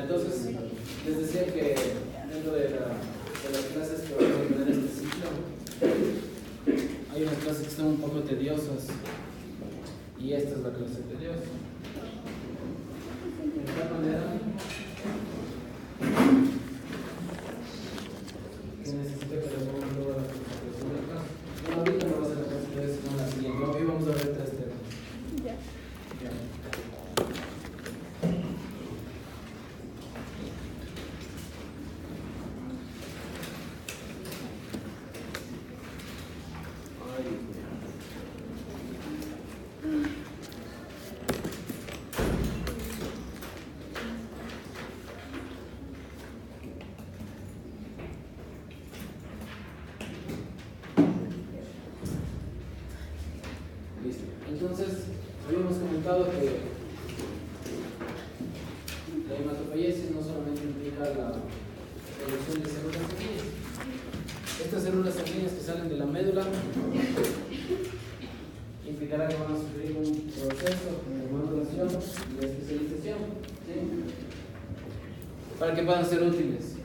Entonces, les decía que dentro de las clases que vamos a tener en este ciclo, hay unas clases que son un poco tediosas y esta es la clase tediosa. De tal manera que necesito que le pongamos luego la presentación de la clase. Bueno, ahorita no va a ser la clase de eso, sino la siguiente. Hoy vamos a ver 3 temas. Ya. Listo. Entonces, habíamos comentado que la hematopoiesis no solamente implica la producción de células sanguíneas. Estas células sanguíneas que salen de la médula implicará que van a sufrir un proceso de maduración y de especialización, ¿sí? Para que puedan ser útiles.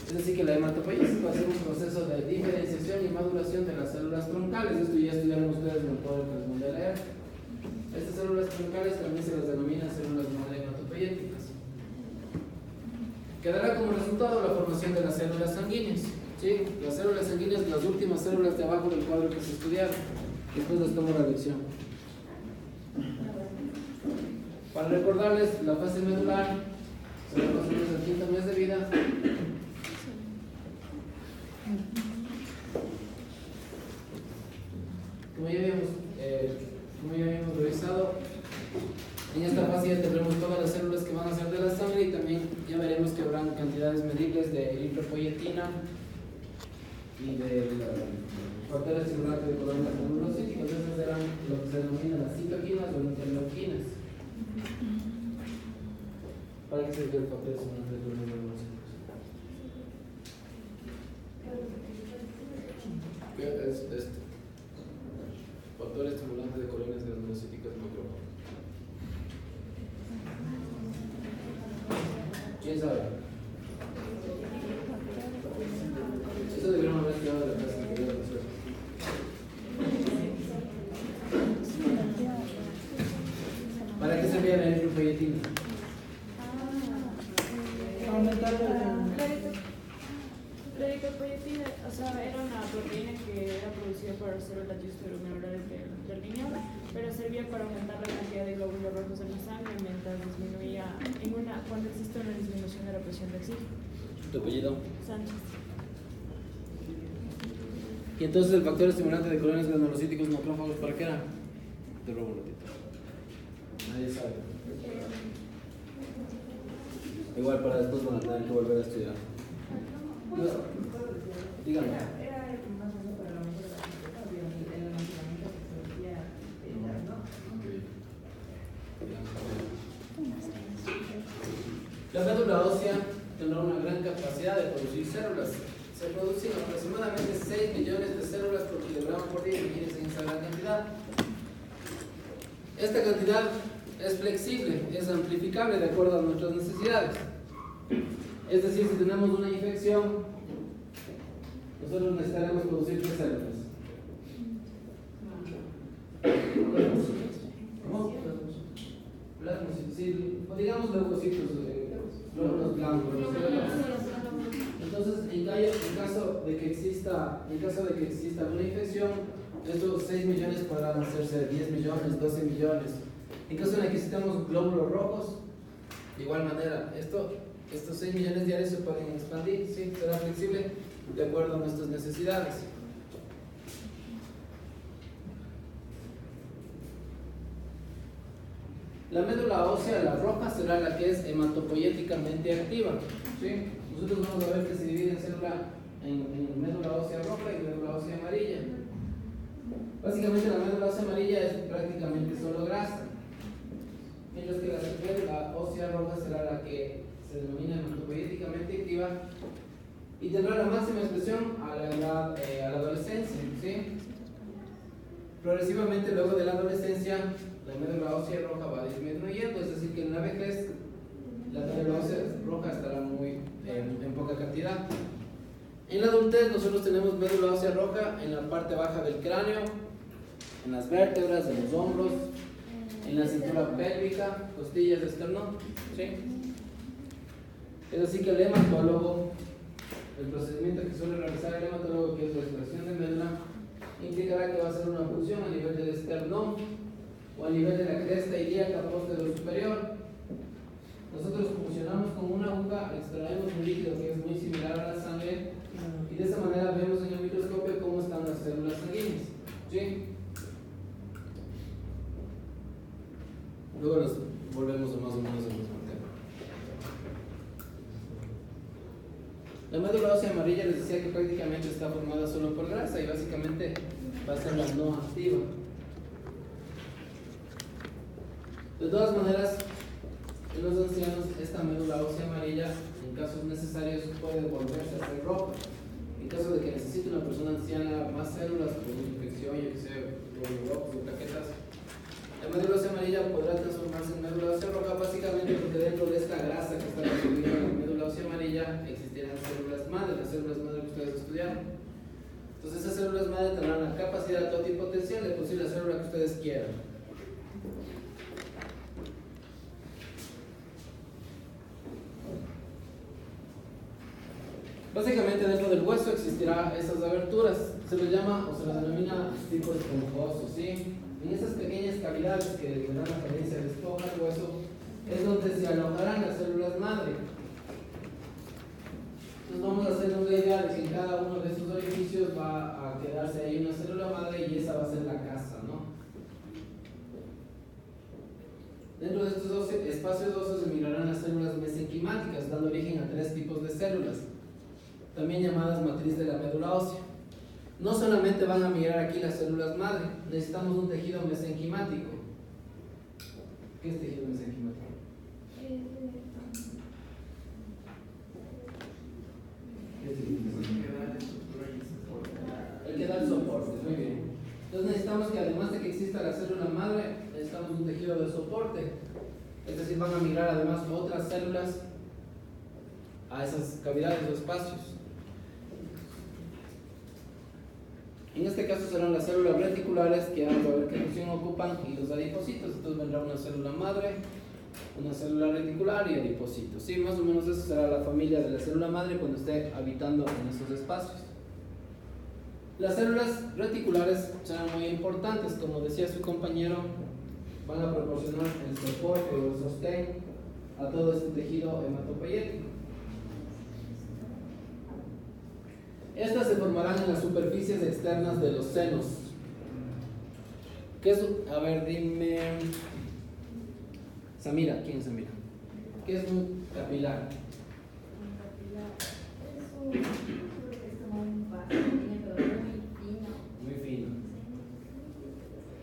Es decir, que la hematopoiesis va a ser un proceso de diferenciación y maduración de las células troncales. Esto ya estudiaron ustedes en el poder que les mandé a leer. Estas células troncales también se las denomina células hematopoieticas. Quedará como resultado la formación de las células sanguíneas. ¿Sí? Las células sanguíneas, las últimas células de abajo del cuadro que se estudiaron. Después les tomo la lección. Para recordarles, la fase medular se da más o menos al 5º mes de vida. Como ya habíamos revisado, en esta fase ya tendremos todas las células que van a ser de la sangre y también ya veremos que habrán cantidades medibles de eritropoyetina y del factor estimulante de colonias granulocíticas. Esas serán lo que se denomina las citoquinas o interleuquinas. ¿Para qué sirve el factor estimulante de colonias granulocíticas? ¿Qué es esto? Factor estimulante de colonias granulocíticas macrófagas. ¿Quién sabe? Eso deberíamos haber quedado de la clase anterior, ¿no es cierto? ¿Para qué servía la eritropoyetina? La eritropoyetina, o sea, era una proteína que era producida por las células glomerulares del riñón, pero servía para aumentar la cantidad de glóbulos rojos en la sangre mientras disminuía cuando existe una disminución de la presión de oxígeno. ¿Tu apellido? Sánchez. Y entonces el factor estimulante de colonias granulocíticos macrófagos, ¿para qué era? Te robo un ratito. Nadie sabe. Igual para después van a tener que volver a estudiar. No, dígame. La médula ósea tendrá una gran capacidad de producir células. Se producen aproximadamente 6 millones de células por kilogramo por día. Imagínense esa gran cantidad. Esta cantidad es flexible, es amplificable de acuerdo a nuestras necesidades. Es decir, si tenemos una infección, nosotros necesitaremos producir 3 células. ¿Cómo? Digamos leucocitos, los blancos. Entonces, en caso de que exista una infección, estos 6 millones podrán hacerse 10 millones, 12 millones. En caso de que necesitemos glóbulos rojos, de igual manera, estos 6 millones diarios se pueden expandir, ¿sí? Será flexible de acuerdo a nuestras necesidades. La médula ósea, la roja, será la que es hematopoyéticamente activa, ¿sí? Nosotros vamos a ver que se divide en médula ósea roja y médula ósea amarilla. Básicamente la médula ósea amarilla es prácticamente solo grasa. mientras que la médula ósea roja será la que se denomina hematopoieticamente activa y tendrá la máxima expresión a la edad, a la adolescencia, ¿sí? Progresivamente luego de la adolescencia la médula ósea roja va disminuyendo, es decir que en la vejez la médula ósea roja estará muy en poca cantidad. En la adultez nosotros tenemos médula ósea roja en la parte baja del cráneo, en las vértebras, en los hombros, en la cintura pélvica, costillas, esternón, ¿sí? Es así que el hematólogo, el procedimiento que suele realizar el hematólogo, que es la extracción de médula, implicará que va a hacer una punción a nivel del esternón o a nivel de la cresta ilíaca posterior superior. Nosotros funcionamos con una aguja, extraemos un líquido que es muy similar a la sangre y de esa manera vemos en el microscopio cómo están las células sanguíneas, ¿sí? Luego nos volvemos a más o menos al mismo tema. La médula ósea amarilla les decía que prácticamente está formada solo por grasa y básicamente va a ser la no activa. De todas maneras, en los ancianos esta médula ósea amarilla en casos necesarios puede volverse a ser roja. En caso de que necesite una persona anciana más células por una infección, yo que sé, glóbulos o plaquetas, la médula ósea amarilla podrá transformarse en médula ósea roja básicamente porque dentro de esta grasa que está constituida en la médula ósea amarilla existirán células madre, las células madre que ustedes estudiaron. Entonces esas células madre tendrán la capacidad totipotencial de producir la célula que ustedes quieran. Básicamente dentro del hueso existirán esas aberturas, se les llama o se les denomina tipo esponjoso, ¿sí? En esas pequeñas cavidades que le dan la apariencia de esponja al hueso es donde se alojarán las células madre. Entonces vamos a hacer una idea de que en cada uno de estos orificios va a quedarse ahí una célula madre y esa va a ser la casa, ¿no? Dentro de estos dos espacios óseos se migrarán las células mesenquimáticas, dando origen a 3 tipos de células, también llamadas matriz de la médula ósea. No solamente van a migrar aquí las células madre, necesitamos un tejido mesenquimático. ¿Qué es tejido mesenquimático? El que da el soporte, muy bien. Entonces necesitamos que además de que exista la célula madre, necesitamos un tejido de soporte. Es decir, van a migrar además otras células a esas cavidades o espacios. En este caso serán las células reticulares que vamos a ver qué función ocupan y los adipocitos. Entonces vendrá una célula madre, una célula reticular y adipocitos. Sí, más o menos eso será la familia de la célula madre cuando esté habitando en estos espacios. Las células reticulares serán muy importantes, como decía su compañero, van a proporcionar el soporte o el sostén a todo este tejido hematopoyético. Estas se formarán en las superficies externas de los senos. ¿Qué es? A ver, dime. Samira, ¿quién es Samira? ¿Qué es un capilar? Un capilar es como un vaso pequeño, pero muy fino. Muy fino.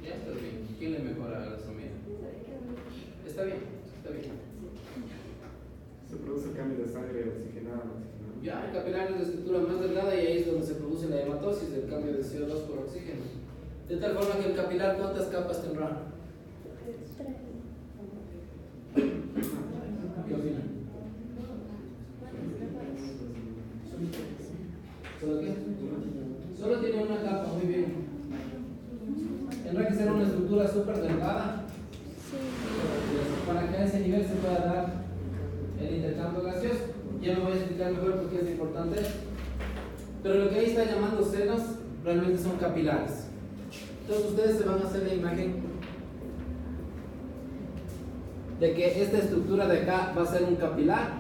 Ya está bien. ¿Quién le mejora a la Samira? Está bien, está bien. Se produce el cambio de sangre oxigenada, no oxigenada. Ya, el capilar es de estructura más delgada y ahí es donde se produce la hematosis, el cambio de CO2 por oxígeno. De tal forma que el capilar, ¿cuántas capas tendrá? ¿Qué opinan? ¿Solo qué? Solo tiene una capa, muy bien. Tendrá que ser una estructura súper delgada para que a ese nivel se pueda dar el intercambio gaseoso. Ya me voy a explicar mejor por qué es importante esto. Pero lo que ahí está llamando senos realmente son capilares. Entonces ustedes se van a hacer la imagen de que esta estructura de acá va a ser un capilar,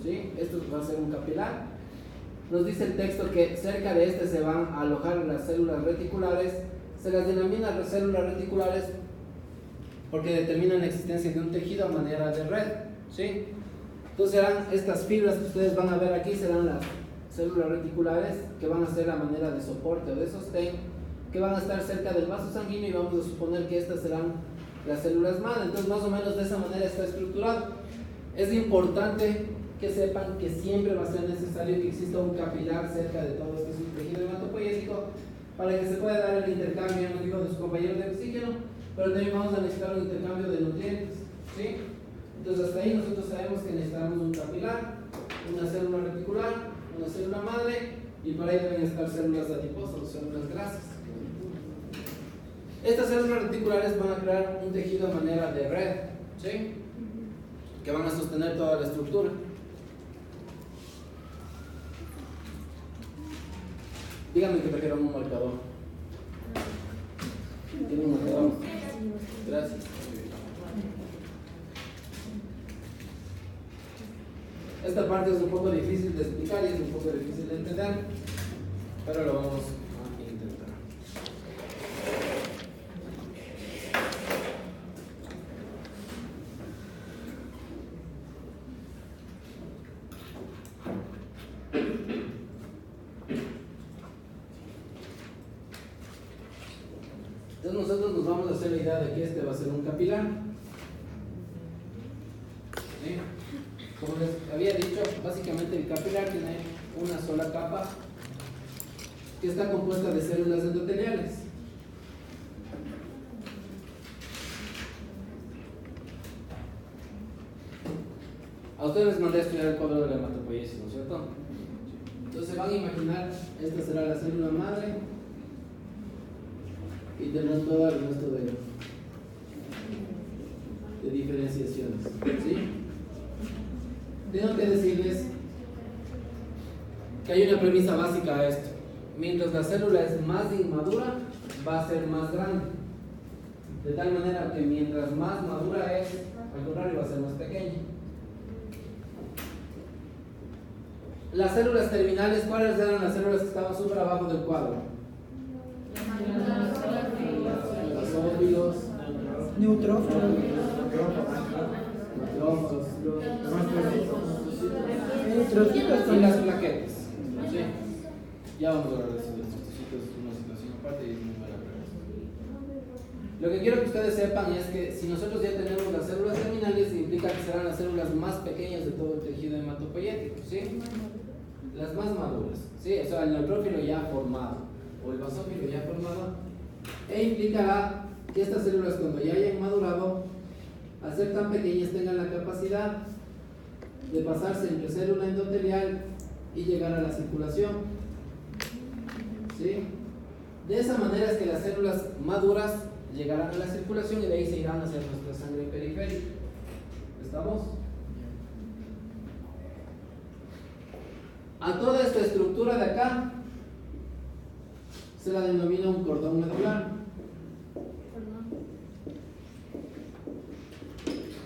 ¿sí? Esto va a ser un capilar. Nos dice el texto que cerca de este se van a alojar las células reticulares. Se las denomina células reticulares porque determinan la existencia de un tejido a manera de red, ¿sí? Entonces serán estas fibras que ustedes van a ver aquí, serán las células reticulares que van a ser a manera de soporte o de sostén, que van a estar cerca del vaso sanguíneo y vamos a suponer que estas serán las células madre. Entonces más o menos de esa manera está estructurado. Es importante que sepan que siempre va a ser necesario que exista un capilar cerca de todo este tejido hematopoyético para que se pueda dar el intercambio, nos dijo, de su compañero de oxígeno, pero también vamos a necesitar un intercambio de nutrientes, ¿sí? Entonces hasta ahí nosotros sabemos que necesitamos un capilar, una célula reticular, una célula madre, y por ahí deben estar células adiposas o células grasas. Estas células reticulares van a crear un tejido a manera de red, ¿sí? Que van a sostener toda la estructura. Díganme que trajeron un marcador. ¿Tiene un marcador? Gracias. Esta parte es un poco difícil de explicar y es un poco difícil de entender, pero lo vamos a intentar. Entonces nosotros nos vamos a hacer la idea de que este va a ser un capilar. ¿Sí? Como les había dicho, básicamente el capilar tiene una sola capa que está compuesta de células endoteliales. A ustedes les mandé a estudiar el cuadro de la hematopoiesis, ¿no es cierto? Entonces se van a imaginar, esta será la célula madre y tendrán todo el resto de diferenciaciones, ¿sí? Tengo que decirles que hay una premisa básica a esto. Mientras la célula es más inmadura, va a ser más grande. De tal manera que mientras más madura es, al contrario, va a ser más pequeña. Las células terminales, ¿cuáles eran las células que estaban súper abajo del cuadro? Basófilos, Neutrófilos. macrófagos, Eritrocitos y las plaquetas. ¿Sí? Ya vamos a hablar de eso. Esto es una situación aparte y es muy buena pregunta. Lo que quiero que ustedes sepan es que si nosotros ya tenemos las células terminales, implica que serán las células más pequeñas de todo el tejido hematopoyético, ¿sí? Las más maduras, ¿sí? O sea, el neutrófilo ya formado o el basófilo ya formado, e implicará que estas células, cuando ya hayan madurado, al ser tan pequeñas, tengan la capacidad de pasarse entre célula endotelial y llegar a la circulación, ¿sí? De esa manera es que las células maduras llegarán a la circulación y de ahí se irán hacia nuestra sangre periférica. ¿Estamos? A toda esta estructura de acá se la denomina un cordón medular.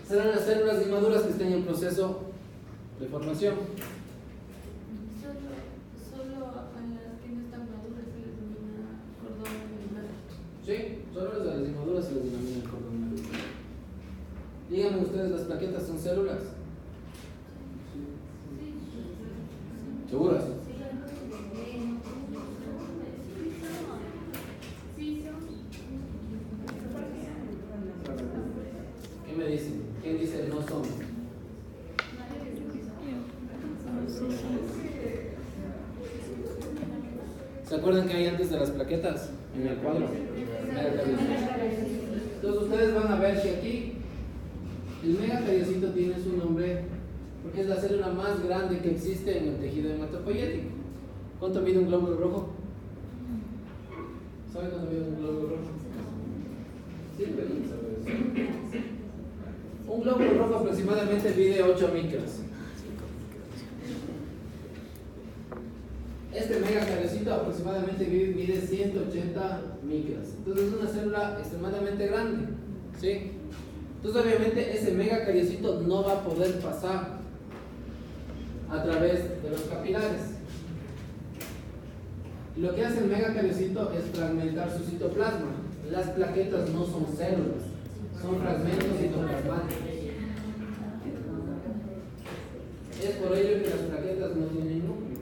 Serán las células inmaduras que estén en proceso de formación. Solo a las que no están maduras se les denomina cordón medular. Sí, solo las inmaduras se les denomina cordón medular. Díganme ustedes, ¿las plaquetas son células? ¿Seguras? ¿Qué me dicen? ¿Quién dice no son? ¿Se acuerdan que hay antes de las plaquetas? En el cuadro. Entonces ustedes van a ver que aquí el megacariocito tiene su nombre porque es la célula más grande que existe en el tejido hematopoyético. ¿Cuánto mide un glóbulo rojo? ¿Saben cuánto mide un glóbulo rojo? Sí, pero no sabe eso. Un glóbulo rojo aproximadamente mide 8 micras. Este megacariocito aproximadamente mide 180 micras. Entonces es una célula extremadamente grande, ¿sí? Entonces obviamente ese megacariocito no va a poder pasar a través de los capilares. Lo que hace el megacariocito es fragmentar su citoplasma. Las plaquetas no son células, son fragmentos citoplasmáticos. Es por ello que las plaquetas no tienen núcleo.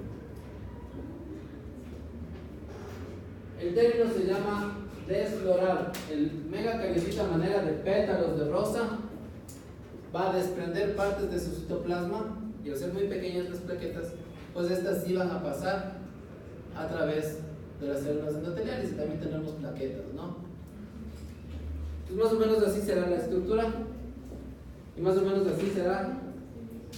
El término se llama desflorar el megacariocito a manera de pétalos de rosa, va a desprender partes de su citoplasma y al ser muy pequeñas las plaquetas, pues estas sí van a pasar a través de las células endoteliales y también tenemos plaquetas, ¿no? Pues más o menos así será la estructura y más o menos así será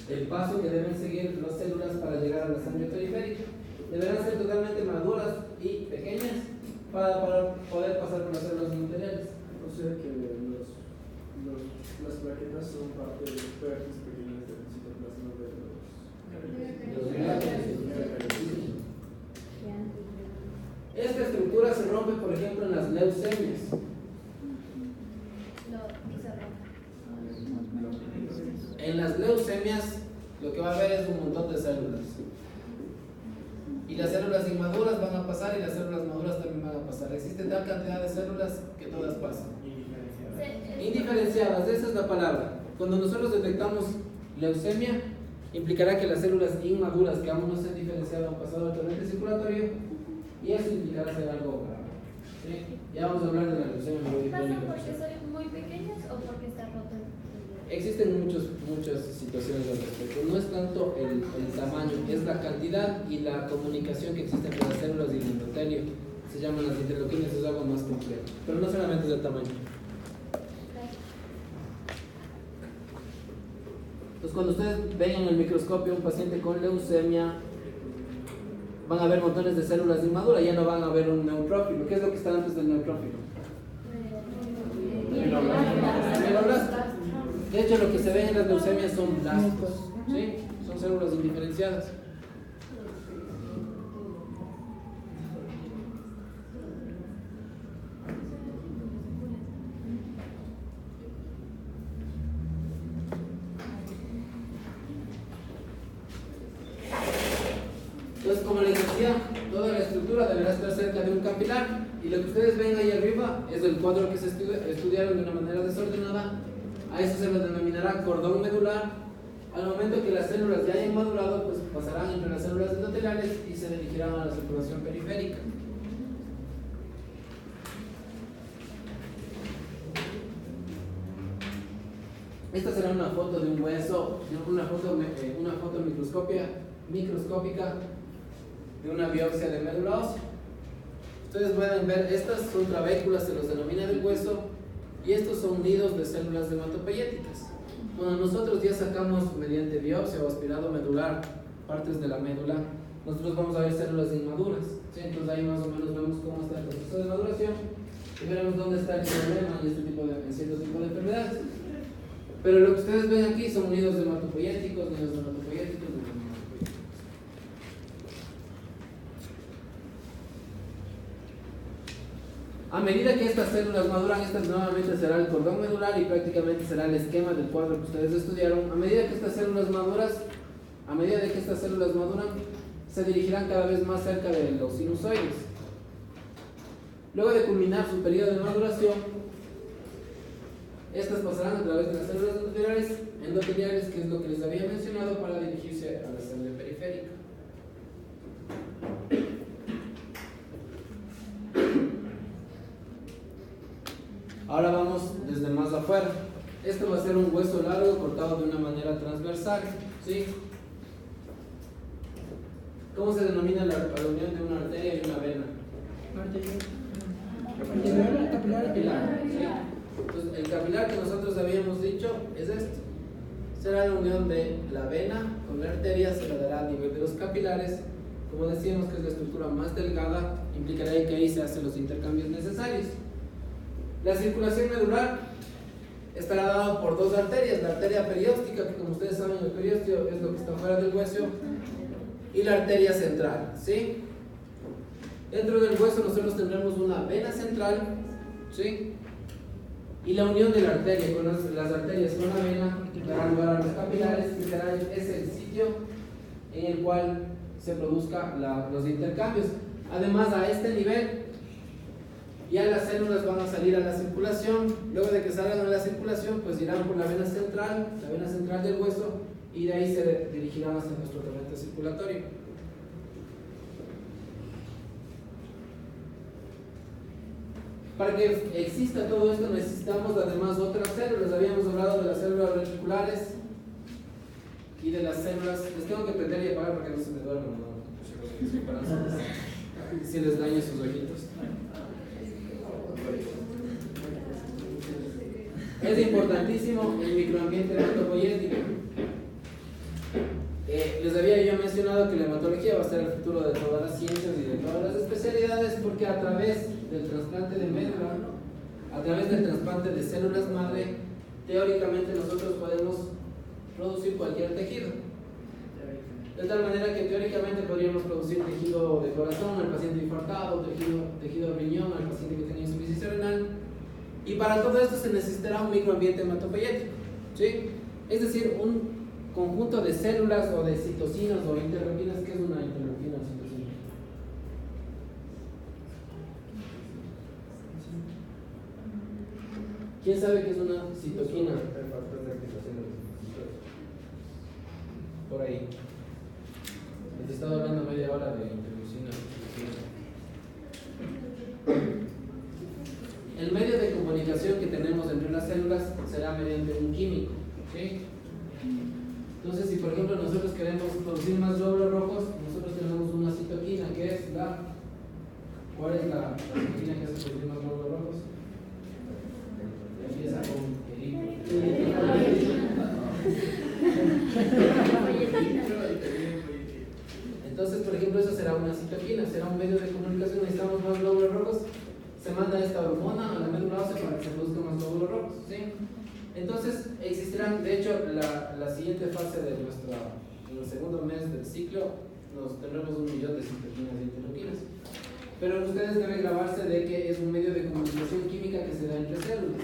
el paso que deben seguir las células para llegar a la sangre periférica. Deberán ser totalmente maduras y pequeñas para poder pasar por las células endoteliales. O sea que las plaquetas son parte de las partes pequeñas del citoplasma de los Esta estructura se rompe, por ejemplo, en las leucemias. En las leucemias lo que va a haber es un montón de células. Y las células inmaduras van a pasar y las células maduras también van a pasar. Existe tal cantidad de células que todas pasan. Indiferenciadas, esa es la palabra. Cuando nosotros detectamos leucemia, implicará que las células inmaduras que aún no se han diferenciado han pasado al torrente circulatorio y eso implicará ser algo grave. ¿Sí? Ya vamos a hablar de la leucemia ¿Pasa crónica. porque son muy pequeños o porque está roto? Existen muchas situaciones al respecto. No es tanto el tamaño, es la cantidad y la comunicación que existe entre las células y el endotelio. Se llaman las interleuquinas, es algo más complejo. Pero no solamente es el tamaño. Entonces, cuando ustedes ven en el microscopio un paciente con leucemia, van a ver montones de células inmaduras, ya no van a ver un neutrófilo. ¿Qué es lo que está antes del neutrófilo? Mieloblastos. De hecho, lo que se ve en las leucemias son blastos, ¿sí? Son células indiferenciadas. Entonces, como les decía, toda la estructura deberá estar cerca de un capilar y lo que ustedes ven ahí arriba es el cuadro que se estudiaron de una manera desordenada. A eso se le denominará cordón medular. Al momento que las células ya hayan madurado, pues pasarán entre las células endoteliales y se dirigirán a la circulación periférica. Esta será una foto de un hueso, una foto microscópica de una biopsia de médula ósea. Ustedes pueden ver, estas son trabéculas, se los denomina del hueso, y estos son nidos de células hematopoyéticas. Cuando nosotros ya sacamos mediante biopsia o aspirado medular partes de la médula, nosotros vamos a ver células inmaduras, ¿sí? Entonces ahí más o menos vemos cómo está el proceso de maduración y veremos dónde está el problema en cierto tipo de enfermedades. Pero lo que ustedes ven aquí son nidos hematopoyéticos. A medida que estas células maduran, estas nuevamente será el cordón medular y prácticamente será el esquema del cuadro que ustedes estudiaron. A medida de que estas células maduran, se dirigirán cada vez más cerca de los sinusoides. Luego de culminar su periodo de maduración, estas pasarán a través de las células endoteliales, que es lo que les había mencionado, para dirigirse a la sangre periférica. Ahora vamos desde más afuera. Esto va a ser un hueso largo cortado de una manera transversal, ¿sí? ¿Cómo se denomina la unión de una arteria y una vena? Capilar, ¿sí? Entonces, el capilar que nosotros habíamos dicho es este. Será la unión de la vena con la arteria, se la dará a nivel de los capilares. Como decíamos que es la estructura más delgada, implicará que ahí se hacen los intercambios necesarios. La circulación medular estará dada por dos arterias, la arteria perióstica, que como ustedes saben el periósteo es lo que está fuera del hueso, y la arteria central, ¿sí? Dentro del hueso nosotros tendremos una vena central, ¿sí? Y la unión de la arteria con las arterias con la vena dará lugar a los capilares, que es el sitio en el cual se produzcan los intercambios. Además, a este nivel ya las células van a salir a la circulación. Luego de que salgan a la circulación, pues irán por la vena central del hueso, y de ahí se dirigirán hacia nuestro torrente circulatorio. Para que exista todo esto necesitamos además otras células. Habíamos hablado de las células reticulares y de las células. Les tengo que prender y apagar para que no se me duerman, ¿no? Si les daño sus ojitos. Es importantísimo el microambiente hematopoyético. Les había yo mencionado que la hematología va a ser el futuro de todas las ciencias y de todas las especialidades, porque a través del trasplante de médula, a través del trasplante de células madre, teóricamente nosotros podemos producir cualquier tejido. De tal manera que teóricamente podríamos producir tejido de corazón al paciente infartado, tejido de riñón al paciente que tenía insuficiencia renal. Y para todo esto se necesitará un microambiente hematopoyético, ¿sí? Es decir, un conjunto de células o de citocinas o interleuquinas. ¿Qué es una interleuquina o citocina? ¿Quién sabe qué es una citoquina? Por ahí. Les he estado hablando media hora de interleucina. El medio de comunicación que tenemos entre las células será mediante un químico, ¿sí? Entonces, si por ejemplo nosotros queremos producir más glóbulos rojos, nosotros tenemos una citoquina que es la... ¿Cuál es la citoquina que hace producir más glóbulos rojos? Empieza con Entonces, por ejemplo, eso será una citoquina, será un medio de comunicación. Necesitamos más glóbulos rojos, se manda esta hormona a la médula ósea para que se produzcan más glóbulos rojos, ¿sí? Entonces existirán, de hecho, la siguiente fase de en el segundo mes del ciclo, nos tendremos 1 millón de citoquinas y interleuquinas. Pero ustedes deben grabarse de que es un medio de comunicación química que se da entre células.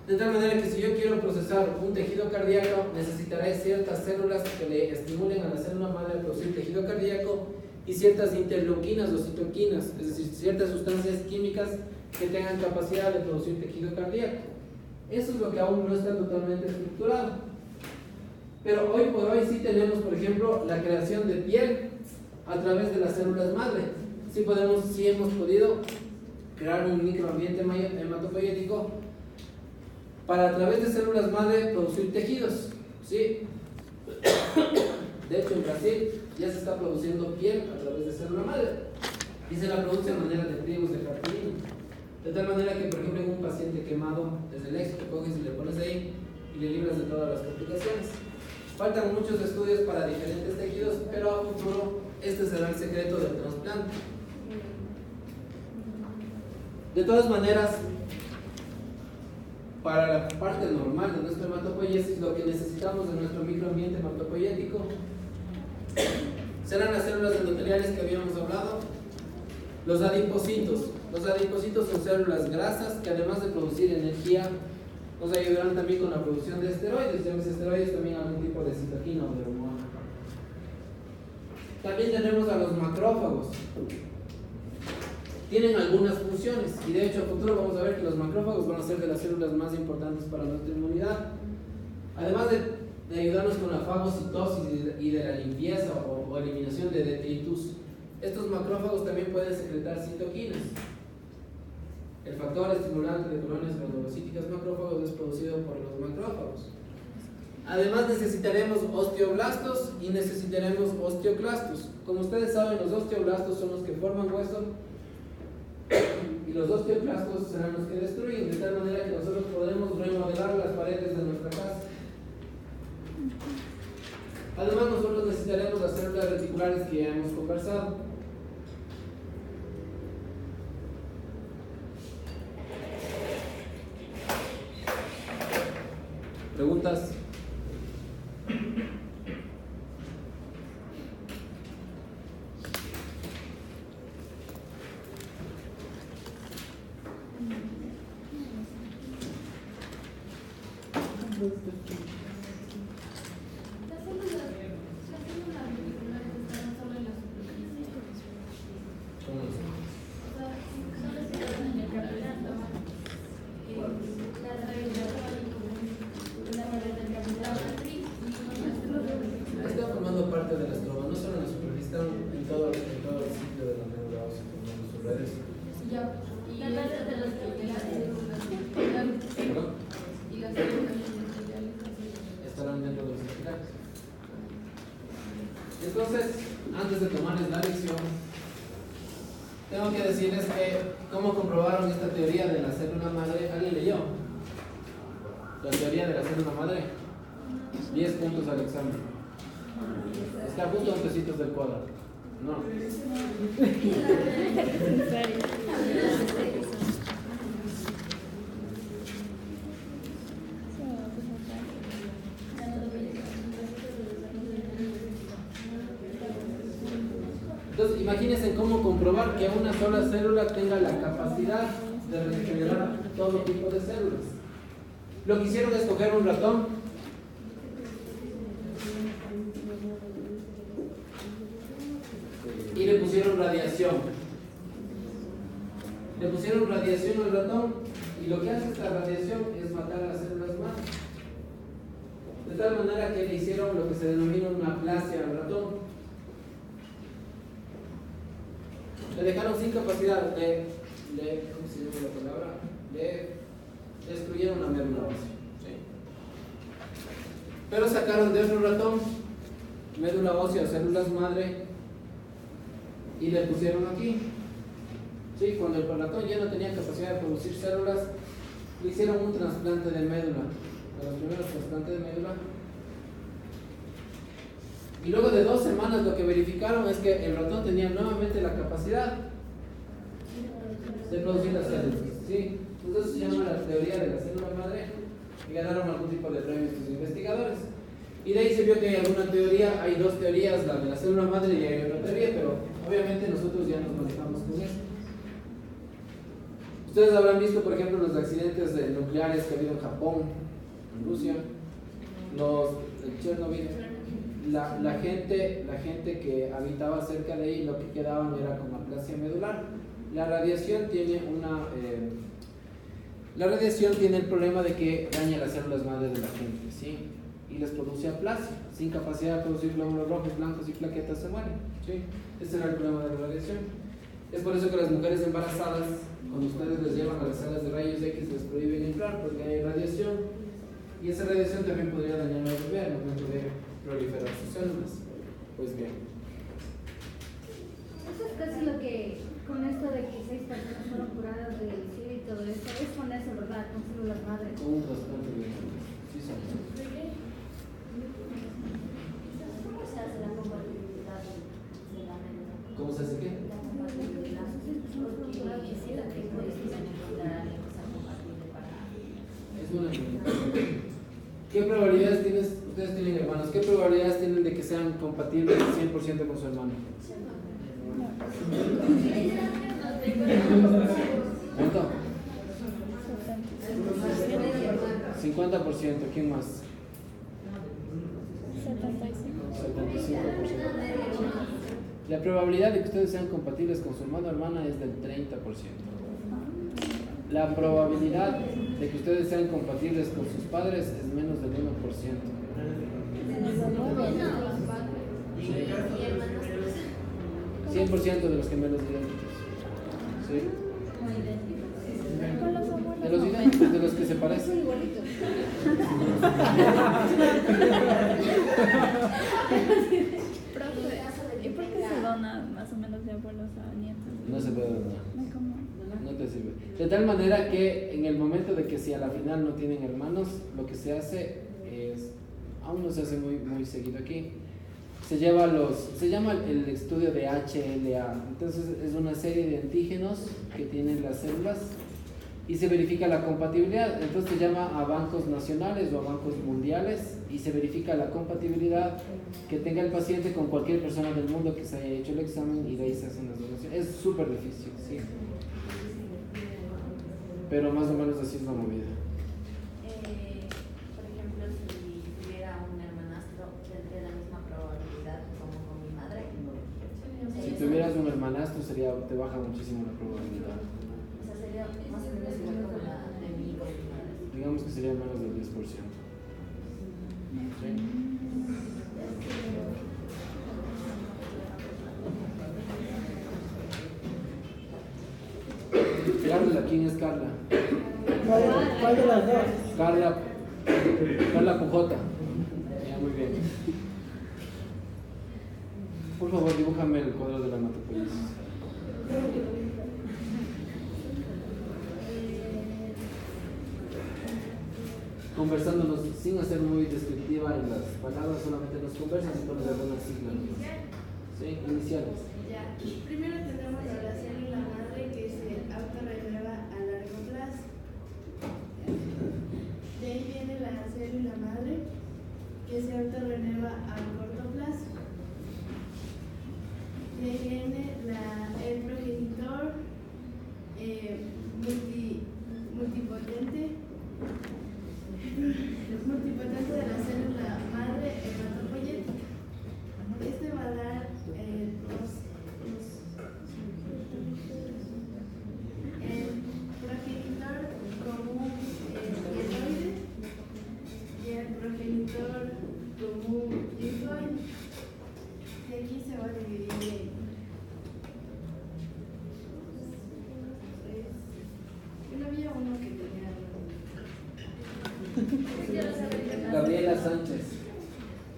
De tal manera que si yo quiero procesar un tejido cardíaco, necesitaré ciertas células que le estimulen a la célula madre a producir tejido cardíaco y ciertas interleuquinas o citoquinas, es decir, ciertas sustancias químicas que tengan capacidad de producir tejido cardíaco. Eso es lo que aún no está totalmente estructurado. Pero hoy por hoy sí tenemos, por ejemplo, la creación de piel a través de las células madre. Sí hemos podido crear un microambiente hematopoyético para a través de células madre producir tejidos, ¿sí? De hecho, en Brasil ya se está produciendo piel a través de célula madre y se la produce de manera de pliegos de cartulina. De tal manera que, por ejemplo, en un paciente quemado, desde el éxito coges y le pones ahí y le libras de todas las complicaciones. Faltan muchos estudios para diferentes tejidos, pero a futuro este será el secreto del trasplante. De todas maneras, para la parte normal de nuestro hematopoiesis, lo que necesitamos de nuestro microambiente hematopoyético serán las células endoteliales que habíamos hablado, los adipocitos. Los adipocitos son células grasas que, además de producir energía, nos ayudarán también con la producción de esteroides. Llámese esteroides también algún tipo de citoquina o de hormona. También tenemos a los macrófagos. Tienen algunas funciones y de hecho a futuro vamos a ver que los macrófagos van a ser de las células más importantes para nuestra inmunidad. Además de ayudarnos con la fagocitosis y de la limpieza o eliminación de detritus, estos macrófagos también pueden secretar citoquinas. El factor estimulante de colonias granulocíticas macrófagos es producido por los macrófagos. Además necesitaremos osteoblastos y necesitaremos osteoclastos. Como ustedes saben, los osteoblastos son los que forman hueso y los osteoclastos serán los que destruyen, de tal manera que nosotros podemos remodelar las paredes de nuestra casa. Además nosotros necesitaremos las células reticulares que ya hemos conversado. ¿Preguntas? Las células reticulares están solo en la superficie. ¿Cómo es? O sea, solo se quedan en el carbohidrato. La pared del carbohidrato matriz. Están formando parte de la estroma, no solo en la superficie, están en todo el sitio de la médula ósea, formando sus redes. Ya. Y las de los Entonces, antes de tomarles la lección, tengo que decirles que cómo comprobaron esta teoría de la célula madre. ¿Alguien leyó? La teoría de la célula madre. 10 puntos al examen. Está justo a pesitos del cuadro. No. Entonces, imagínense cómo comprobar que una sola célula tenga la capacidad de regenerar todo tipo de células. Lo que hicieron es coger un ratón y le pusieron radiación. Le pusieron radiación al ratón y lo que hace esta radiación es matar a las células madre. De tal manera que le hicieron lo que se denomina una aplasia al ratón. Le dejaron sin capacidad, ¿cómo se llama la palabra? Le destruyeron la médula ósea. ¿Sí? Pero sacaron de otro ratón médula ósea o células madre y le pusieron aquí. ¿Sí? Cuando el ratón ya no tenía capacidad de producir células, le hicieron un trasplante de médula, de los primeros trasplantes de médula. Y luego de 2 semanas lo que verificaron es que el ratón tenía nuevamente la capacidad de producir las células. ¿Sí? Entonces se llama la teoría de la célula madre y ganaron algún tipo de premio estos investigadores. Y de ahí se vio que hay alguna teoría, hay 2 teorías, la de la célula madre y hay otra teoría, pero obviamente nosotros ya nos manejamos con eso. Ustedes habrán visto, por ejemplo, los accidentes nucleares que ha habido en Japón, en Rusia, los de Chernobyl. La gente que habitaba cerca de ahí, lo que quedaban era con aplasia medular. La radiación tiene el problema de que daña las células madre de la gente, ¿sí? Y les produce aplasia, sin capacidad de producir glóbulos rojos, blancos y plaquetas se mueren, ¿sí? Ese era el problema de la radiación. Es por eso que las mujeres embarazadas, cuando ustedes les llevan a las salas de rayos X, les prohíben entrar porque hay radiación. Y esa radiación también podría dañar al bebé al momento de proliferar sus células. Pues bien. Eso es casi lo que, con esto de que 6 personas fueron curadas del SIDA y todo esto, es con eso, ¿verdad? Con células madre. Con un trasplante de médula. Sí, señor. ¿Cómo se hace la compatibilidad de la médula? ¿Cómo se hace qué? La compatibilidad. Porque quisiera que puedes encontrar a alguien que sea compatible para... Es una pregunta. ¿Qué probabilidades tienes? Ustedes tienen hermanos. ¿Qué probabilidades tienen de que sean compatibles 100% con su hermano? ¿Cuánto? 50%. ¿Quién más? 75%. La probabilidad de que ustedes sean compatibles con su hermano o hermana es del 30%. La probabilidad de que ustedes sean compatibles con sus padres es menos del 1%. 100% de los gemelos idénticos. ¿Sí? De los idénticos, de los que se parecen. ¿Y por qué se dona más o menos de abuelos a nietos? No se puede donar. ¿Cómo? No te sirve. De tal manera que en el momento de que si a la final no tienen hermanos, lo que se hace es, aún no se hace muy seguido aquí, se llama el estudio de HLA. Entonces es una serie de antígenos que tienen las células y se verifica la compatibilidad. Entonces se llama a bancos nacionales o a bancos mundiales y se verifica la compatibilidad que tenga el paciente con cualquier persona del mundo que se haya hecho el examen y de ahí se hacen las donaciones. Es súper difícil, sí. Pero más o menos así es la movida. Por ejemplo, si tuviera un hermanastro, tendría la misma probabilidad como con mi madre. Si tuvieras un hermanastro te baja muchísimo la probabilidad. O sea, sería más o menos igual como la de mí con mi madre. Digamos que sería menos del 10%. ¿Sí? Carla, ¿quién es Carla? ¿Cuál de las dos? Carla Pujota. Ya, muy bien. Por favor, dibújame el cuadro de la hematopoiesis. Conversándonos sin hacer muy descriptiva en las palabras, solamente nos conversan y pones algunas siglas. Sí, iniciales. Ya. Primero tenemos la oración y la madre que se autorrenueva a largo plazo. De ahí viene la célula madre que se autorrenueva a corto plazo. De ahí viene el progenitor multipotente de la célula madre hematopoyética. Este va a dar el progenitor común hieloide y el progenitor común linfoide. De aquí se va a dividir en no había uno que tenía Gabriela Sánchez.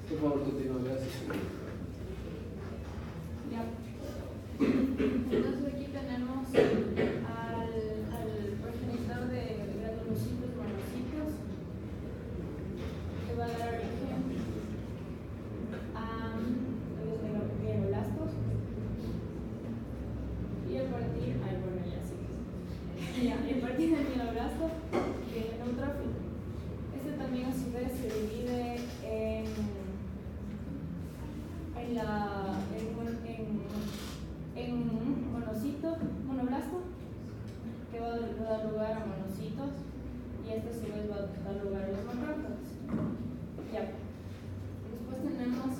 Por favor, continúa, gracias. Ya. Entonces aquí tenemos al progenitor de granulocitos monocitos que va a dar origen a los mieloblastos y a partir, bueno, ya sí. Ya, y a partir del mieloblasto que es neutrófilo. Este también a su vez se divide en monoblasto, que va a dar lugar a monocitos, y este a su vez va a dar lugar a los macrófagos. Ya. Después tenemos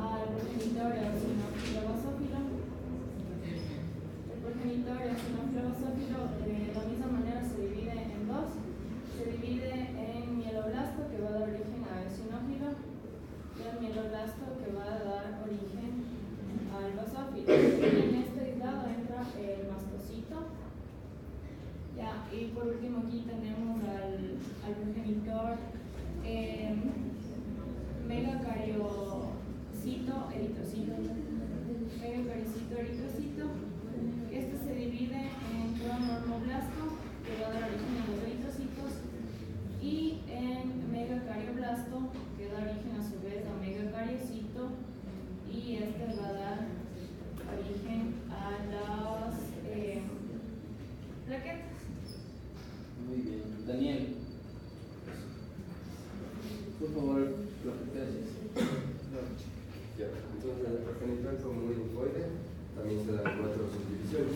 al progenitor eosinófilo basófilo. El progenitor eosinófilo basófilo de la misma manera se divide en dos. Se divide en mieloblasto, que va a dar origen a eosinófilo, y el mieloblasto, que va a dar origen al basófilo. Y en este aislado entra el mastocito. Ya, y por último aquí tenemos al progenitor megacariocito eritrocito. Megacariocito eritrocito. Este se divide en normoblasto, que va a dar origen a los eritrocitos, y en megacardioblasto, que da origen a su vez a megacariocito, y este va a dar origen a las plaquetas. Muy bien. Daniel. Por favor, gracias. Ya, entonces el progenitor común linfoide también se dan 4 subdivisiones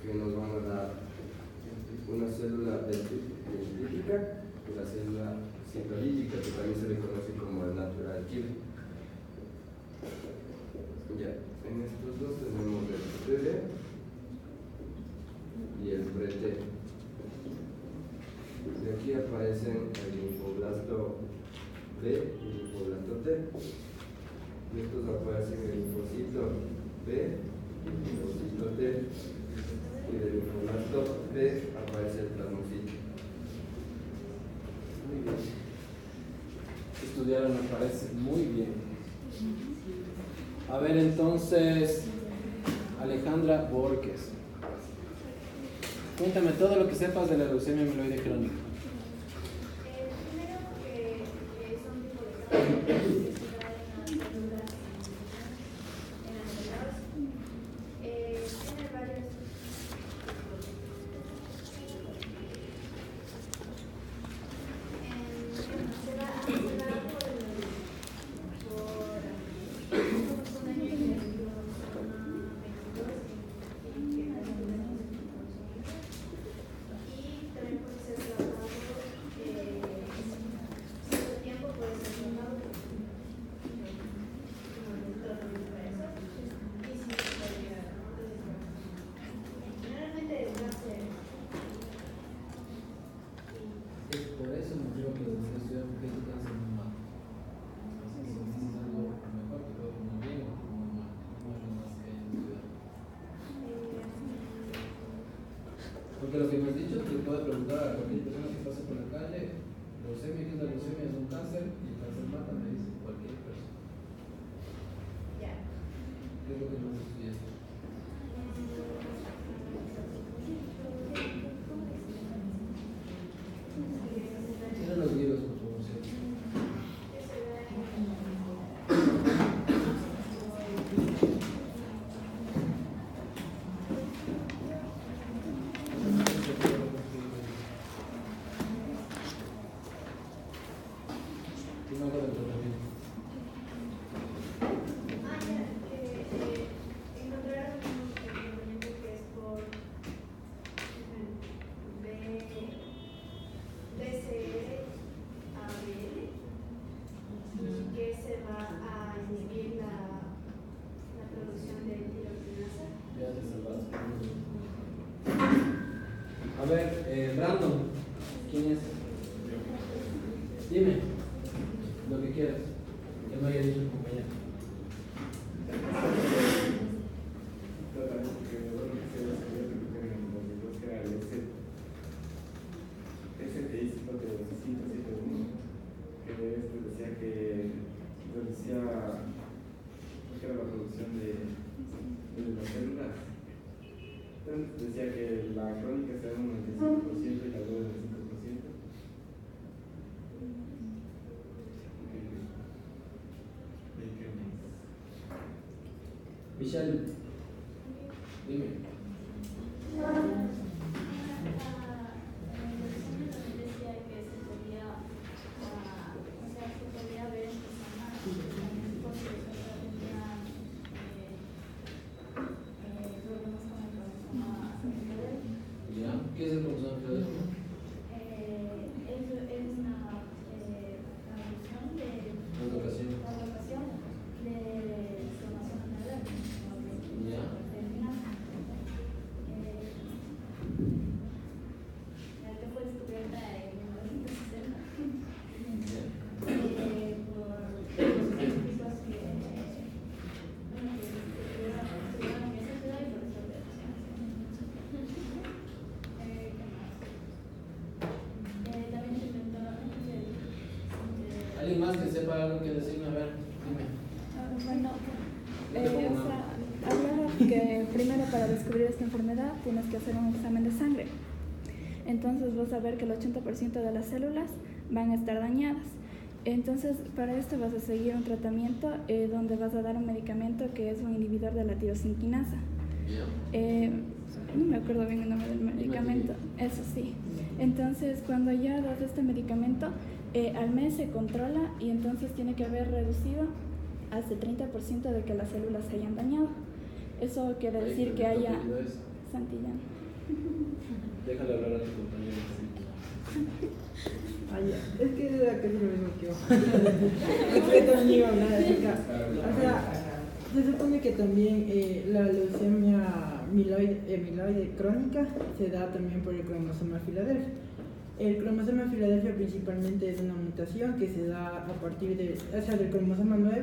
que nos van a dar una célula dendrítica y la célula centrolítica, que también se le conoce como el natural killer. Ya, en estos dos tenemos el TD y el PRT. De aquí aparecen el linfoblasto B y el linfoblasto T. Y estos aparecen el linfocito B y el linfocito T. Y del linfoblasto B aparece el plasmocito. Muy bien. Estudiaron, me parece muy bien. A ver, entonces, Alejandra Borges. Cuéntame todo lo que sepas de la leucemia amiloide crónica. Primero que son tipo de cáncer que se da en las células en las células. Tiene varios. Se da por y también puede ser tratado cierto tiempo, puede ser tratado como el tratamiento para eso y si se puede llegar a generalmente es cáncer. Es por eso me creo que los estudiar mujeres de cáncer muy mal. Necesitando mejor que todo muy bien o muy mal. No es lo más que hay en estudiar. Porque lo que me has dicho te puede preguntar a cualquier persona que pase por la calle, leucemia, ¿qué es la leucemia? Es un cáncer y el cáncer mata, me dice cualquier persona. Ya. compañero. Totalmente, que bueno que se desarrolló en el 2002, que era el STI 571, que este decía que reducía lo que era la producción de las células. Entonces decía que la crónica se da un 95% y la aguda del 5%. Michelle, dime. Decía que se podía, o sea, se podía ver en personas porque tenían problemas con el cromosoma Filadelfia. ¿Ya? ¿Qué es el cromosoma Filadelfia? Es una traducción de La locación. la locación de cromosoma Filadelfia. ¿Ya? Que fue descubierta en 1960 ¿Ya? por los científicos que estuvieron en esa ciudad y por eso de también se inventó ¿Alguien más que sepa algo que decirme? A ver, dime. Bueno, No te pongo o sea, nada. hablaba que primero para descubrir esta enfermedad tienes que hacer un examen de sangre. Entonces vas a ver que el 80% de las células van a estar dañadas. Entonces para esto vas a seguir un tratamiento donde vas a dar un medicamento que es un inhibidor de la tirosinquinasa. No me acuerdo bien el nombre del medicamento, eso sí. Entonces cuando ya das este medicamento, al mes se controla y entonces tiene que haber reducido hasta el 30% de que las células se hayan dañado. Eso quiere decir que haya... Santillán. Déjale hablar a tu compañero. Es que era casi lo mismo que yo. Es que también iba a hablar acerca. O sea, se supone que también la leucemia amiloide crónica se da también por el cromosoma Filadelfia. El cromosoma Filadelfia principalmente es una mutación que se da a partir del cromosoma 9,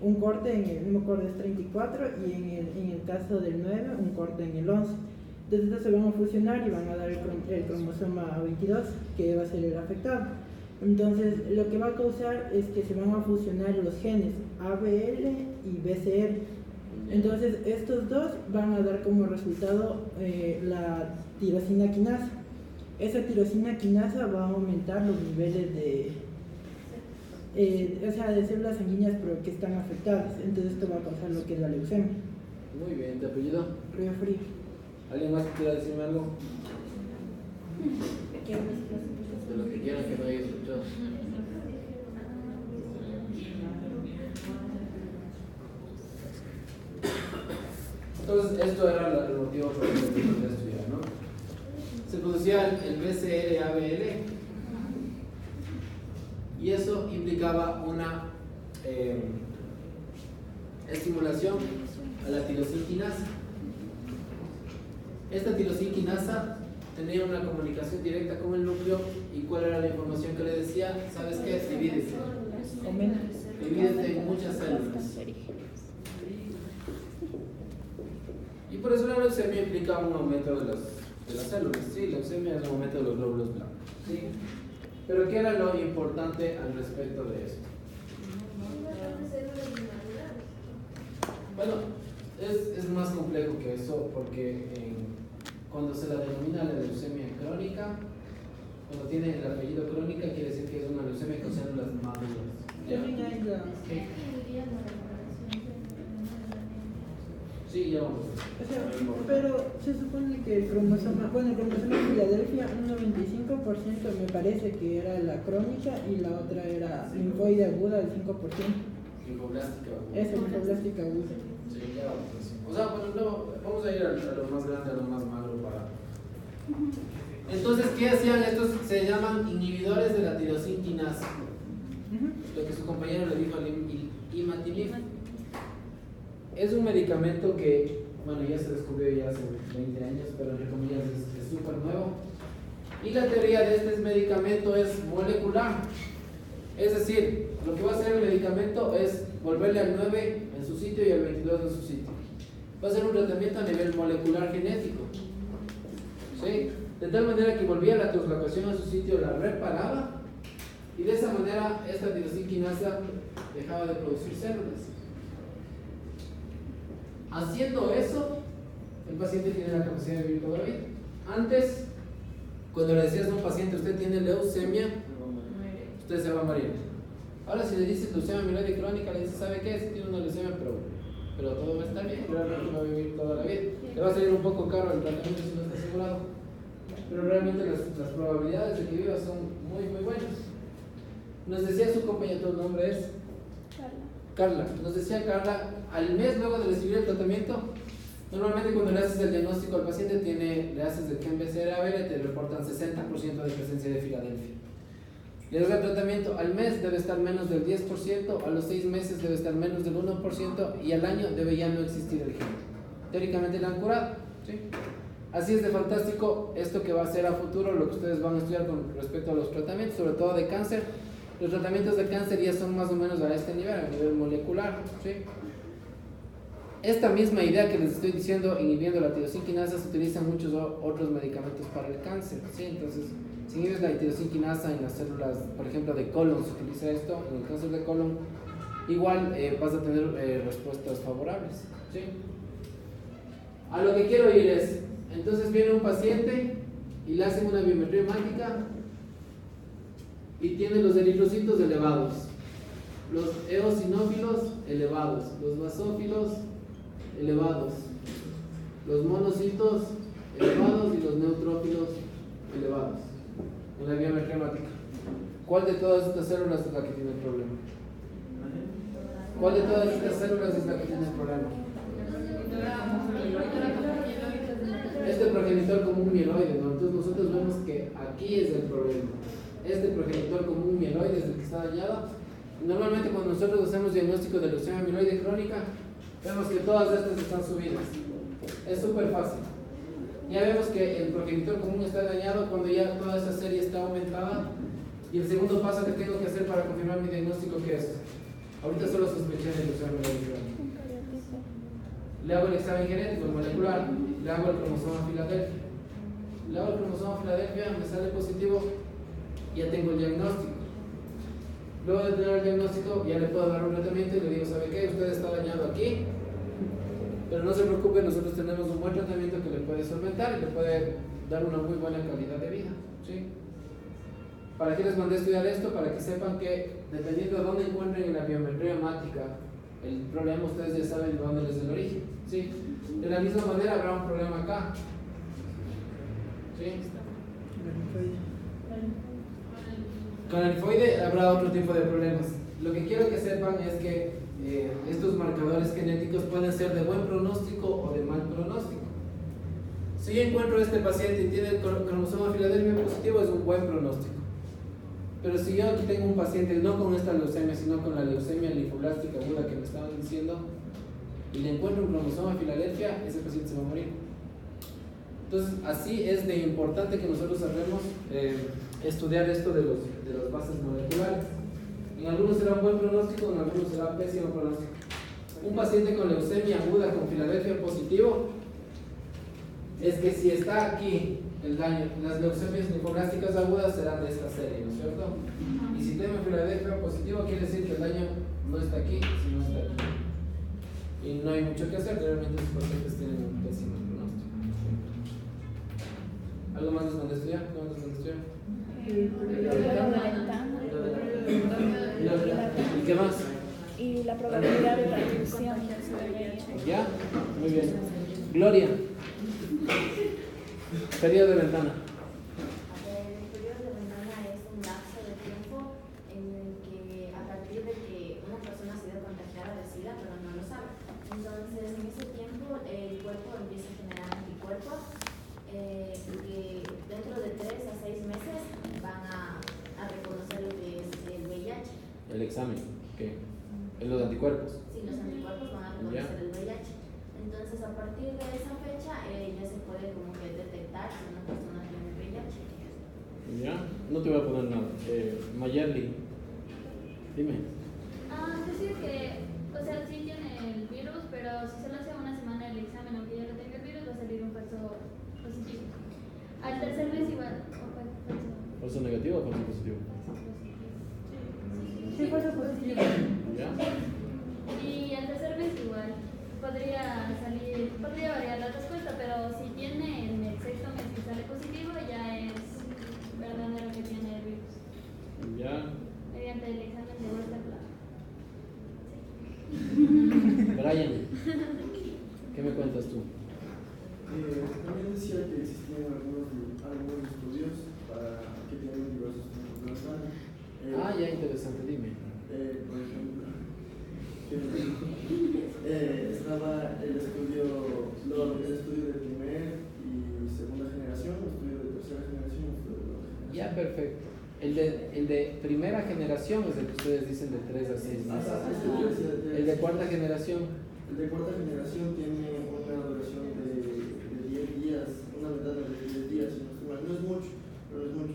un corte en el, no me acuerdo, es 34, y en el caso del 9, un corte en el 11. Entonces estos se van a fusionar y van a dar el cromosoma 22, que va a ser el afectado. Entonces lo que va a causar es que se van a fusionar los genes ABL y BCR. Entonces estos dos van a dar como resultado la tirosina quinasa. Esa tirosina quinasa va a aumentar los niveles de células sanguíneas pero que están afectadas. Entonces esto va a causar lo que es la leucemia. Muy bien, ¿te apellido? Río Frío. ¿Alguien más que quiera decirme algo? De lo que quieran que no haya escuchado. Entonces, esto era el motivo por el que quería estudiar, ¿no? Se producía el BCR-ABL y eso implicaba una estimulación a la tirosinquinasa. Esta tirosinquinasa tenía una comunicación directa con el núcleo. ¿Y cuál era la información que le decía? ¿Sabes qué? Divídete. Divídete en muchas células. Y por eso la leucemia implica un aumento de las células. Sí, la leucemia es un aumento de los glóbulos blancos. ¿Sí? Pero ¿qué era lo importante al respecto de esto? Bueno, es más complejo que eso porque cuando se la denomina la leucemia crónica, cuando tiene el apellido crónica quiere decir que es una leucemia con células maduras. También hay la... Sí, ya vamos. O sea, pero se supone que el cromosoma Filadelfia, un 95% me parece que era la crónica y la otra era linfoide aguda, el 5%. Linfoblástica aguda. Esa linfoblástica aguda. Sí, ya vamos. O sea, bueno, no, vamos a ir a lo más grande, a lo más malo para... Entonces, ¿qué hacían estos? Se llaman inhibidores de la tirosinquinasa. Lo que su compañero le dijo al imatinib. Es un medicamento que, bueno, ya se descubrió ya hace 20 años, pero entre comillas es súper nuevo. Y la teoría de este medicamento es molecular. Es decir, lo que va a hacer el medicamento es volverle al 9 en su sitio y al 22 en su sitio. Va a ser un tratamiento a nivel molecular genético. ¿Sí? De tal manera que volvía la translocación a su sitio, la reparaba y de esa manera esta tirosina dejaba de producir células. Haciendo eso, el paciente tiene la capacidad de vivir toda la vida. Antes, cuando le decías a un paciente, usted tiene leucemia, usted se va a morir. Ahora si le dices leucemia amiloide crónica, le dices, ¿sabe qué? Si tiene una leucemia, pero todo va a estar bien, realmente va a vivir toda la vida. Le va a salir un poco caro el tratamiento si no está asegurado, pero realmente las probabilidades de que viva son muy buenas. Nos decía su compañero, ¿tu nombre es? Carla. Nos decía Carla, al mes luego de recibir el tratamiento, normalmente cuando le haces el diagnóstico al paciente, le haces el KM-BCR-ABL, te reportan 60% de presencia de Filadelfia. Le das el tratamiento, al mes debe estar menos del 10%, a los 6 meses debe estar menos del 1% y al año debe ya no existir el gen. Teóricamente la han curado, ¿sí? Así es de fantástico esto que va a ser a futuro, lo que ustedes van a estudiar con respecto a los tratamientos, sobre todo de cáncer. Los tratamientos de cáncer ya son más o menos a este nivel, a nivel molecular, ¿sí? Esta misma idea que les estoy diciendo, inhibiendo la tirosina se utiliza en muchos otros medicamentos para el cáncer, ¿sí? Entonces, si inhibes la tirosina en las células, por ejemplo, de colon, se utiliza esto, en el cáncer de colon, igual vas a tener respuestas favorables, ¿sí? A lo que quiero ir es, entonces viene un paciente y le hacen una biometría hemática y tiene los eritrocitos elevados, los eosinófilos elevados, los basófilos elevados, los monocitos elevados y los neutrófilos elevados en la biometría hemática. ¿Cuál de todas estas células es la que tiene el problema? ¿Cuál de todas estas células es la que tiene el problema? Este progenitor común mieloide, ¿no? Entonces nosotros vemos que aquí es el problema. Este progenitor común mieloide es el que está dañado. Normalmente cuando nosotros hacemos diagnóstico de leucemia amiloide crónica, vemos que todas estas están subidas. Es súper fácil. Ya vemos que el progenitor común está dañado cuando ya toda esa serie está aumentada. Y el segundo paso que tengo que hacer para confirmar mi diagnóstico, ¿qué es? Ahorita solo sospeché de leucemia amiloide crónica. Le hago el examen genético, el molecular, le hago el cromosoma Filadelfia. Le hago el cromosoma Filadelfia, me sale positivo, ya tengo el diagnóstico. Luego de tener el diagnóstico, ya le puedo dar un tratamiento y le digo, ¿sabe qué? Usted está dañado aquí, pero no se preocupe, nosotros tenemos un buen tratamiento que le puede solventar y le puede dar una muy buena calidad de vida, ¿sí? ¿Para qué les mandé a estudiar esto? Para que sepan que, dependiendo de dónde encuentren en la biometría hemática el problema, ustedes ya saben de dónde es el origen, ¿sí? De la misma manera habrá un problema acá, ¿sí? Con el linfoide habrá otro tipo de problemas. Lo que quiero que sepan es que estos marcadores genéticos pueden ser de buen pronóstico o de mal pronóstico. Si yo encuentro a este paciente y tiene el cromosoma Filadelfia positivo, es un buen pronóstico. Pero si yo aquí tengo un paciente no con esta leucemia, sino con la leucemia linfoblástica aguda que me estaban diciendo, y le encuentro un cromosoma Filadelfia, ese paciente se va a morir. Entonces, así es de importante que nosotros hagamos estudiar esto de las bases moleculares. En algunos será un buen pronóstico, en algunos será pésimo pronóstico. Un paciente con leucemia aguda con Filadelfia positivo es que si está aquí el daño, las leucemias linfoblásticas agudas serán de esta serie, ¿no es cierto? Y si tiene Filadelfia positivo, quiere decir que el daño no está aquí, sino está aquí. Y no hay mucho que hacer, realmente los pacientes tienen un pésimo pronóstico. ¿Algo más les mandé a estudiar? ¿Cómo les mandé a estudiar? ¿Y qué más? Y la probabilidad de transmisión. ¿Ya? Muy bien. Gloria. Periodo de ventana. El periodo de ventana es un lapso de tiempo en el que a partir de que una persona ha sido contagiada de SIDA, pero no lo sabe. Entonces, en ese tiempo el cuerpo empieza a generar anticuerpos que dentro de 3 a 6 meses van a reconocer lo que es el VIH. El examen. ¿Qué? ¿En los anticuerpos? Sí, los anticuerpos van a reconocer el VIH. Entonces, a partir de esa fecha ya se puede como que detectar si una persona tiene VIH. ¿Ya? No te voy a poner nada. Mayerly, dime. Decir que negativo o falso positivo? Sí, falso positivo. ¿Ya? Y el tercer mes igual. Podría variar la respuesta, pero si tiene en el sexto mes que sale positivo, ya es verdadero que tiene el virus. ¿Ya? Mediante el examen de vuelta claro. Brian, ¿qué me cuentas tú? También decía que existían algunos estudios que tienen diversos tipos de sangre. Ya, interesante, dime. Por ejemplo, estaba el estudio de primera y segunda generación, el estudio de tercera generación y el estudio de cuarta generación. Ya, perfecto. El de primera generación es el que ustedes dicen de 3 a 6 meses. El de cuarta generación. El de cuarta generación tiene una duración de 10 días, una ventana de 10 días, si no estoy mal. No es mucho, pero no es mucho.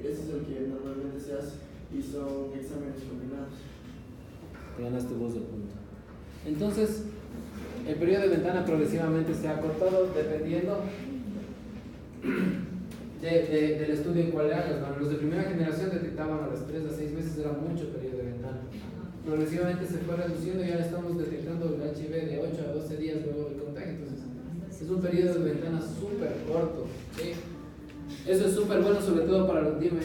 Ese es el que normalmente se hace y son exámenes combinados. Te ganaste vos el punto. Entonces, el periodo de ventana progresivamente se ha acortado dependiendo del estudio en cual hagas. Bueno, los de primera generación detectaban a los 3 a 6 meses, era mucho periodo de ventana. Progresivamente se fue reduciendo y ahora estamos detectando el HIV de 8 a 12 días luego del contagio. Entonces, es un periodo de ventana súper corto. ¿Sí? Eso es súper bueno, sobre todo para los... Dime.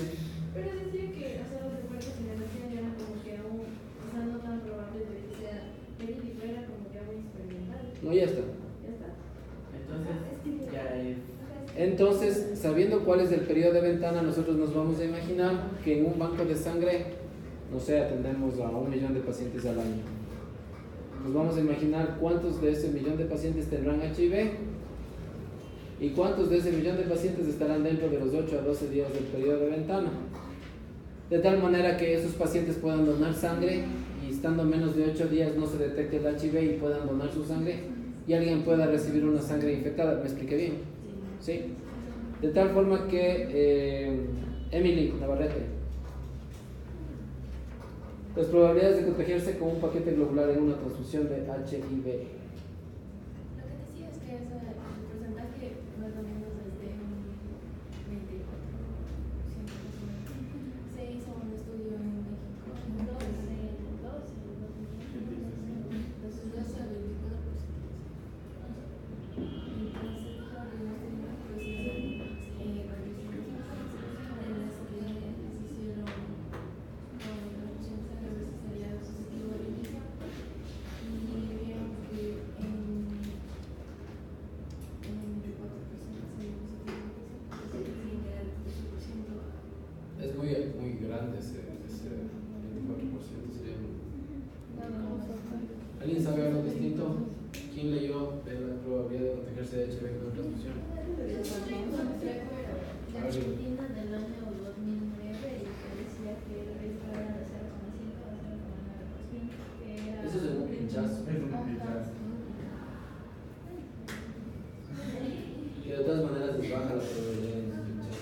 Pero decía que hacer los recuerdos en la nación era como que aún, o sea, no tan probable de que sea verídico, era como que aún experimental. No, ya está. Ya está. Entonces, ya es. Entonces, sabiendo cuál es el periodo de ventana, nosotros nos vamos a imaginar que en un banco de sangre, no sé, atendemos a 1 millón de pacientes al año. Nos vamos a imaginar cuántos de ese millón de pacientes tendrán HIV y cuántos de ese millón de pacientes estarán dentro de los 8 a 12 días del periodo de ventana. De tal manera que esos pacientes puedan donar sangre y estando menos de 8 días no se detecte el HIV y puedan donar su sangre y alguien pueda recibir una sangre infectada. ¿Me expliqué bien? ¿Sí? De tal forma que, Emily Navarrete, las probabilidades de contagiarse con un paquete globular en una transfusión de HIV. Lo que decía es que el porcentaje más o menos es de un 24%. Se hizo un estudio en México, en 12 a 24%. Es muy grande ese 24%. Sería ¿Alguien sabe algo distinto? ¿Quién leyó de la probabilidad de contagiarse de HIV con transfusión? De Argentina del año 2009 y que decía que el riesgo era de 0,5 a 0,9%. Eso es un pinchazo. Y de todas maneras es baja la probabilidad de un pinchazo.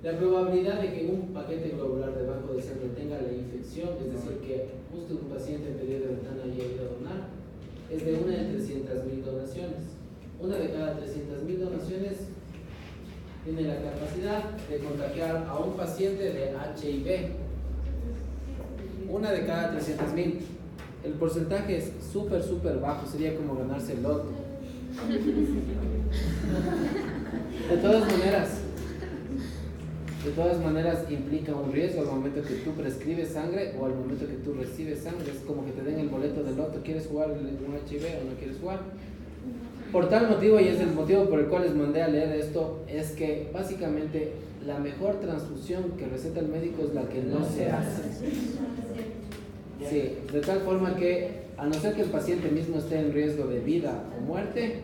La probabilidad de que un paquete globular de banco de sangre tenga la infección, es decir, que justo un paciente en periodo de ventana haya ido a donar, es de 1 en 300.000 donaciones. Una de cada 300.000 donaciones tiene la capacidad de contagiar a un paciente de HIV. Una de cada 300.000. El porcentaje es súper bajo, sería como ganarse el loto. De todas maneras implica un riesgo al momento que tú prescribes sangre o al momento que tú recibes sangre. Es como que te den el boleto del loto. ¿Quieres jugar un HIV o no quieres jugar? Por tal motivo, y es el motivo por el cual les mandé a leer esto, es que básicamente la mejor transfusión que receta el médico es la que no se hace. Sí, de tal forma que a no ser que el paciente mismo esté en riesgo de vida o muerte,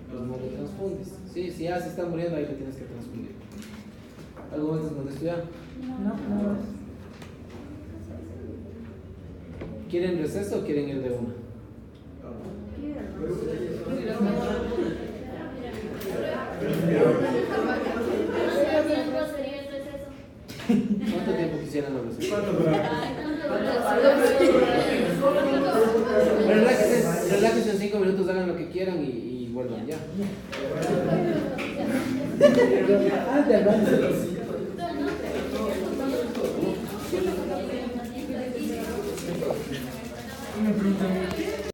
pues no le transfundes. Sí, si ya se está muriendo, ahí le tienes que transfundir. ¿Algo más de estudiar? No. ¿Quieren receso o quieren ir de una? ¿Cuánto tiempo quisieran los recesos? Relájense en 5 minutos, hagan lo que quieran y vuelvan ya. Una pregunta.